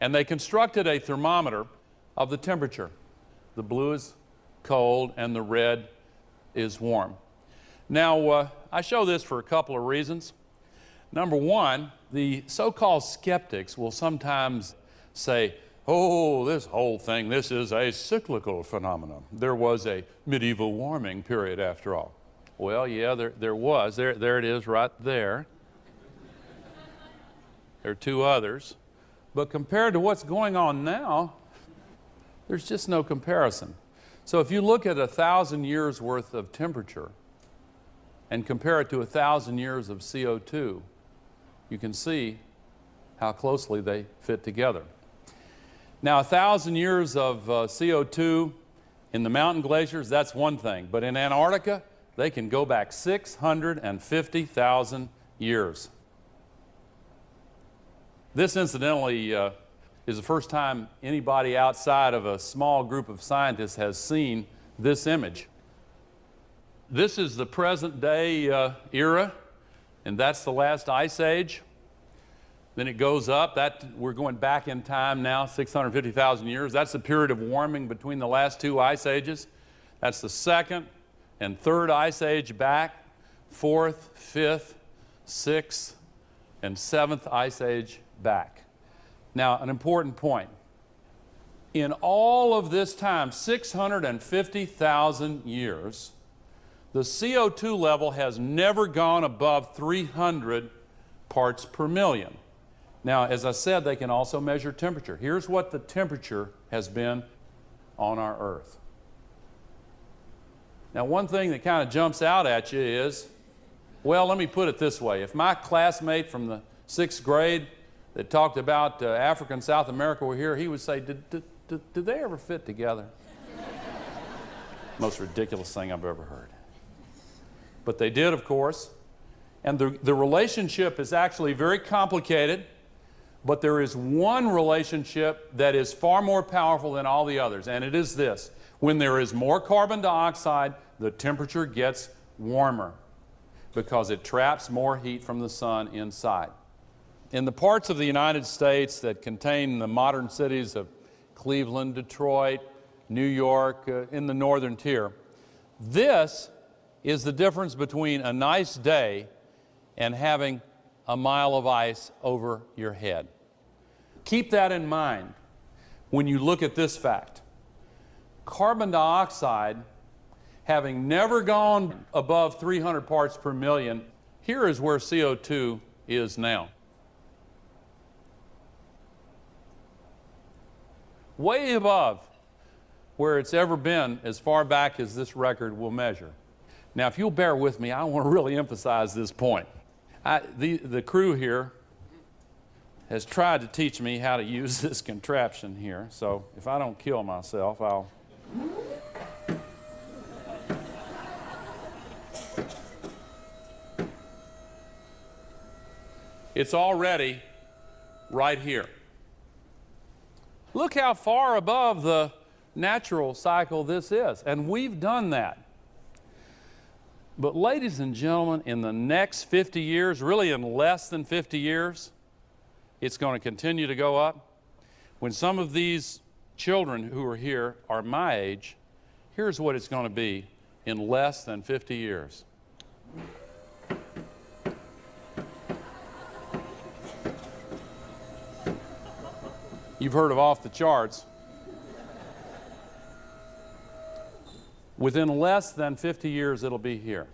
And they constructed a thermometer of the temperature. The blue is cold and the red is warm. Now, I show this for a couple of reasons. Number one, the so-called skeptics will sometimes say, oh, this whole thing, this is a cyclical phenomenon. There was a medieval warming period after all. Well, yeah, there was. There it is right there. There are two others. But compared to what's going on now, there's just no comparison. So if you look at 1,000 years worth of temperature and compare it to 1,000 years of CO2, you can see how closely they fit together. Now, 1,000 years of CO2 in the mountain glaciers, that's one thing. But in Antarctica, they can go back 650,000 years. This, incidentally, is the first time anybody outside of a small group of scientists has seen this image. This is the present day era, and that's the last ice age. Then it goes up. We're going back in time now, 650,000 years. That's the period of warming between the last two ice ages. That's the second and third ice age back, fourth, fifth, sixth, and seventh ice age back. Now, an important point. In all of this time, 650,000 years, the CO2 level has never gone above 300 parts per million. Now, as I said, they can also measure temperature. Here's what the temperature has been on our Earth. Now, one thing that kind of jumps out at you is, well, let me put it this way. If my classmate from the 6th grade that talked about Africa and South America were here, he would say, did they ever fit together? Most ridiculous thing I've ever heard. But they did, of course. And the relationship is actually very complicated. But there is one relationship that is far more powerful than all the others, and it is this. When there is more carbon dioxide, the temperature gets warmer because it traps more heat from the sun inside. In the parts of the United States that contain the modern cities of Cleveland, Detroit, New York, in the northern tier, this is the difference between a nice day and having a mile of ice over your head. Keep that in mind when you look at this fact. Carbon dioxide, having never gone above 300 parts per million, here is where CO2 is now. Way above where it's ever been as far back as this record will measure. Now, if you'll bear with me, I want to really emphasize this point. The crew here has tried to teach me how to use this contraption here, so if I don't kill myself, I'll... It's already right here. Look how far above the natural cycle this is, and we've done that. But ladies and gentlemen, in the next 50 years, really in less than 50 years, it's going to continue to go up. When some of these children who are here are my age, here's what it's going to be in less than 50 years. You've heard of off the charts. Within less than 50 years, it'll be here.